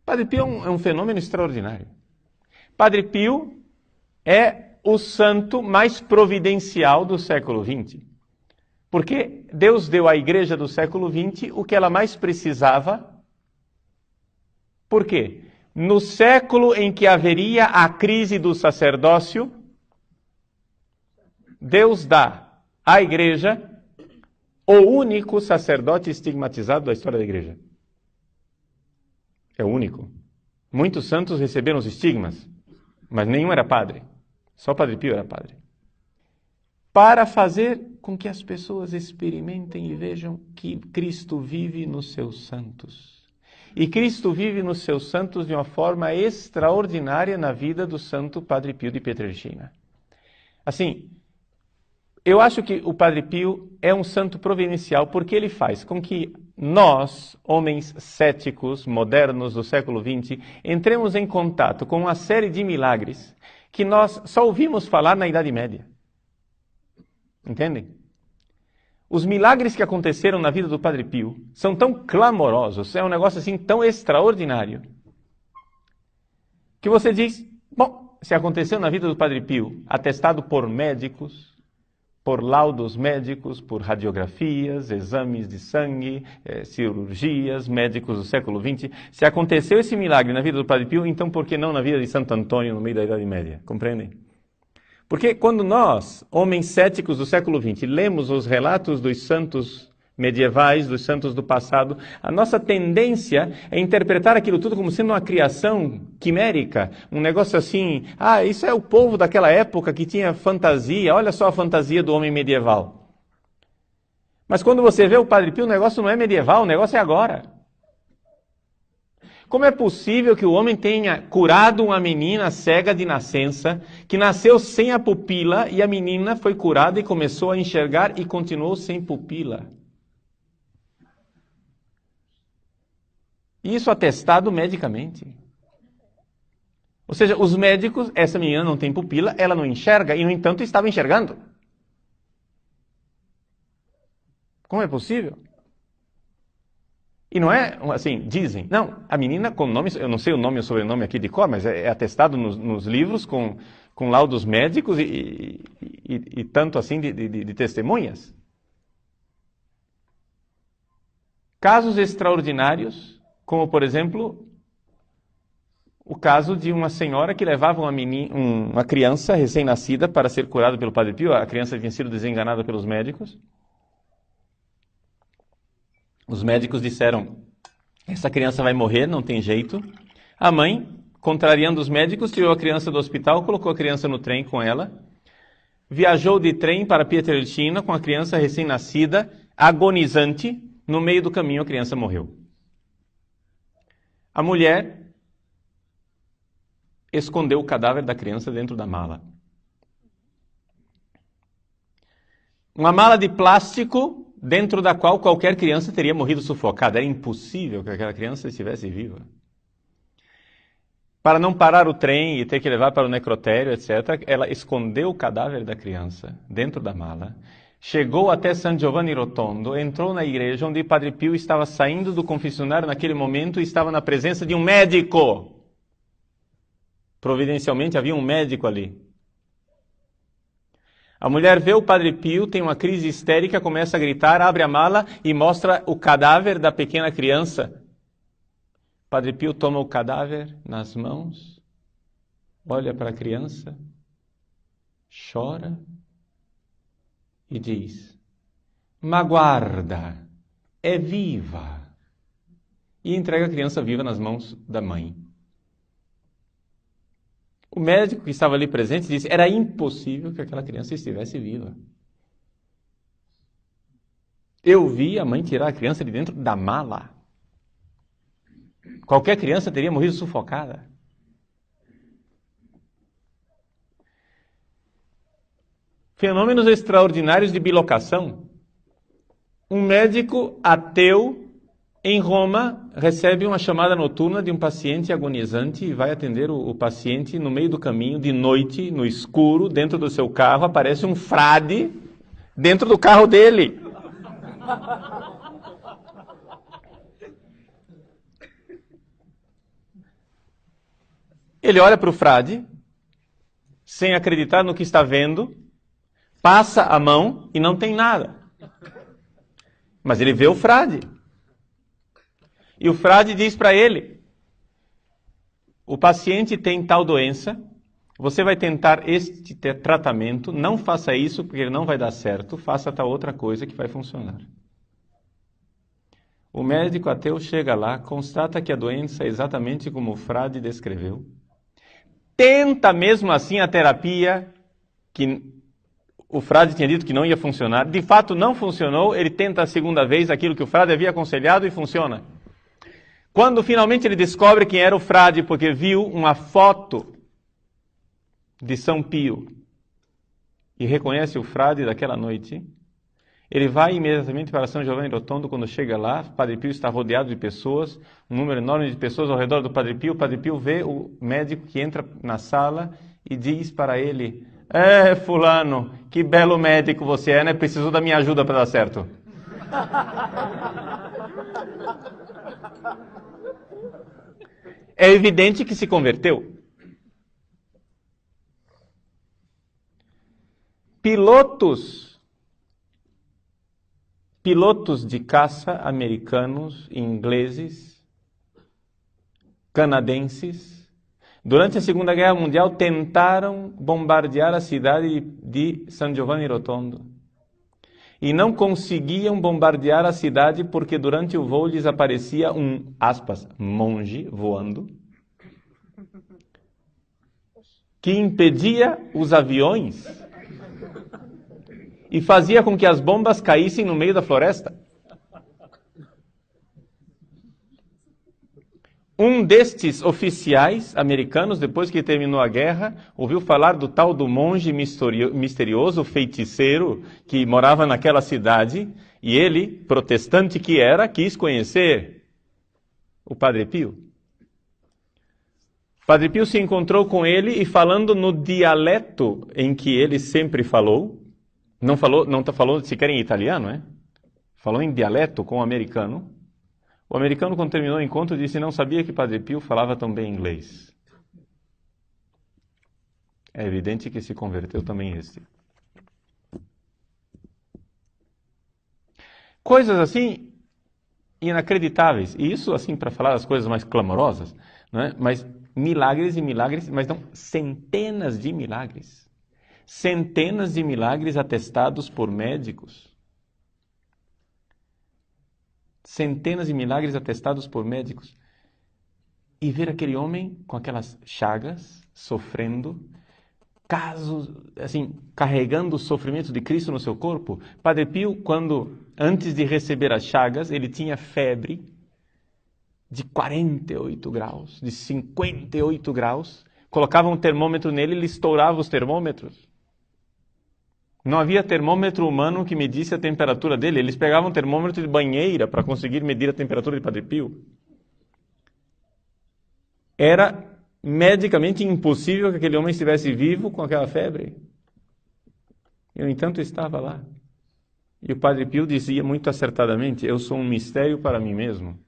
Padre Pio é um fenômeno extraordinário. Padre Pio é o santo mais providencial do século XX. Porque Deus deu à igreja do século XX o que ela mais precisava. Por quê? No século em que haveria a crise do sacerdócio, Deus dá à igreja o único sacerdote estigmatizado da história da igreja. É o único. Muitos santos receberam os estigmas, mas nenhum era padre. Só Padre Pio era padre. Para fazer com que as pessoas experimentem e vejam que Cristo vive nos seus santos. E Cristo vive nos seus santos de uma forma extraordinária na vida do santo Padre Pio de Pietrelcina. Assim, eu acho que o Padre Pio é um santo providencial porque ele faz com que nós, homens céticos, modernos do século XX, entremos em contato com uma série de milagres que nós só ouvimos falar na Idade Média. Entendem? Os milagres que aconteceram na vida do Padre Pio são tão clamorosos, é um negócio assim tão extraordinário, que você diz, bom, se aconteceu na vida do Padre Pio, atestado por médicos, por laudos médicos, por radiografias, exames de sangue, cirurgias, médicos do século XX, se aconteceu esse milagre na vida do Padre Pio, então por que não na vida de Santo Antônio no meio da Idade Média? Compreendem? Porque quando nós, homens céticos do século XX, lemos os relatos dos santos medievais, dos santos do passado, a nossa tendência é interpretar aquilo tudo como sendo uma criação quimérica, um negócio assim, isso é o povo daquela época que tinha fantasia, olha só a fantasia do homem medieval. Mas quando você vê o Padre Pio, o negócio não é medieval, o negócio é agora. Como é possível que o homem tenha curado uma menina cega de nascença, que nasceu sem a pupila, e a menina foi curada e começou a enxergar e continuou sem pupila? Isso atestado medicamente. Ou seja, os médicos, essa menina não tem pupila, ela não enxerga, e no entanto estava enxergando. Como é possível? E não é assim, dizem, não, a menina com nome, eu não sei o nome e o sobrenome aqui de cor, mas é atestado nos livros com laudos médicos e tanto assim de testemunhas. Casos extraordinários, como por exemplo, o caso de uma senhora que levava uma criança recém-nascida para ser curada pelo Padre Pio, a criança tinha sido desenganada pelos médicos. Os médicos disseram, essa criança vai morrer, não tem jeito. A mãe, contrariando os médicos, tirou a criança do hospital, colocou a criança no trem com ela, viajou de trem para Pietrelcina com a criança recém-nascida, agonizante. No meio do caminho a criança morreu. A mulher escondeu o cadáver da criança dentro da mala. Uma mala de plástico dentro da qual qualquer criança teria morrido sufocada. Era impossível que aquela criança estivesse viva. Para não parar o trem e ter que levar para o necrotério, etc., ela escondeu o cadáver da criança dentro da mala, chegou até San Giovanni Rotondo, entrou na igreja onde Padre Pio estava saindo do confessionário naquele momento e estava na presença de um médico. Providencialmente havia um médico ali. A mulher vê o Padre Pio, tem uma crise histérica, começa a gritar, abre a mala e mostra o cadáver da pequena criança. Padre Pio toma o cadáver nas mãos, olha para a criança, chora e diz, ma guarda, é viva. E entrega a criança viva nas mãos da mãe. O médico que estava ali presente disse, era impossível que aquela criança estivesse viva. Eu vi a mãe tirar a criança de dentro da mala. Qualquer criança teria morrido sufocada. Fenômenos extraordinários de bilocação. Um médico ateu em Roma recebe uma chamada noturna de um paciente agonizante e vai atender o paciente no meio do caminho, de noite, no escuro, dentro do seu carro, aparece um frade dentro do carro dele. Ele olha para o frade, sem acreditar no que está vendo, passa a mão e não tem nada. Mas ele vê o frade. E o frade diz para ele: o paciente tem tal doença, você vai tentar este tratamento, não faça isso porque ele não vai dar certo, faça tal outra coisa que vai funcionar. O médico ateu chega lá, constata que a doença é exatamente como o frade descreveu, tenta mesmo assim a terapia que o frade tinha dito que não ia funcionar, de fato não funcionou, ele tenta a segunda vez aquilo que o frade havia aconselhado e funciona. Quando finalmente ele descobre quem era o frade, porque viu uma foto de São Pio e reconhece o frade daquela noite, ele vai imediatamente para São Giovanni Rotondo. Quando chega lá, o Padre Pio está rodeado de pessoas, um número enorme de pessoas ao redor do Padre Pio. O Padre Pio vê o médico que entra na sala e diz para ele: fulano, que belo médico você é, né? Precisou da minha ajuda para dar certo. É evidente que se converteu. Pilotos de caça americanos, ingleses, canadenses, durante a Segunda Guerra Mundial tentaram bombardear a cidade de San Giovanni Rotondo. E não conseguiam bombardear a cidade porque durante o voo lhes aparecia um, aspas, monge voando, que impedia os aviões e fazia com que as bombas caíssem no meio da floresta. Um destes oficiais americanos, depois que terminou a guerra, ouviu falar do tal do monge misterioso, feiticeiro, que morava naquela cidade, e ele, protestante que era, quis conhecer o Padre Pio. O Padre Pio se encontrou com ele e, falando no dialeto em que ele sempre falou, não falou sequer em italiano, falou em dialeto com o americano. O americano, quando terminou o encontro, disse: não sabia que Padre Pio falava tão bem inglês. É evidente que se converteu também este. Coisas assim inacreditáveis. E isso assim para falar das coisas mais clamorosas, mas milagres e milagres, mas não centenas de milagres. Centenas de milagres atestados por médicos. Centenas de milagres atestados por médicos. E ver aquele homem com aquelas chagas, sofrendo, casos, assim, carregando o sofrimento de Cristo no seu corpo. Padre Pio, antes de receber as chagas, ele tinha febre de 48 graus, de 58 graus. Colocavam um termômetro nele e ele estourava os termômetros. Não havia termômetro humano que medisse a temperatura dele. Eles pegavam um termômetro de banheira para conseguir medir a temperatura de Padre Pio. Era medicamente impossível que aquele homem estivesse vivo com aquela febre. E, no entanto, estava lá. E o Padre Pio dizia muito acertadamente: eu sou um mistério para mim mesmo.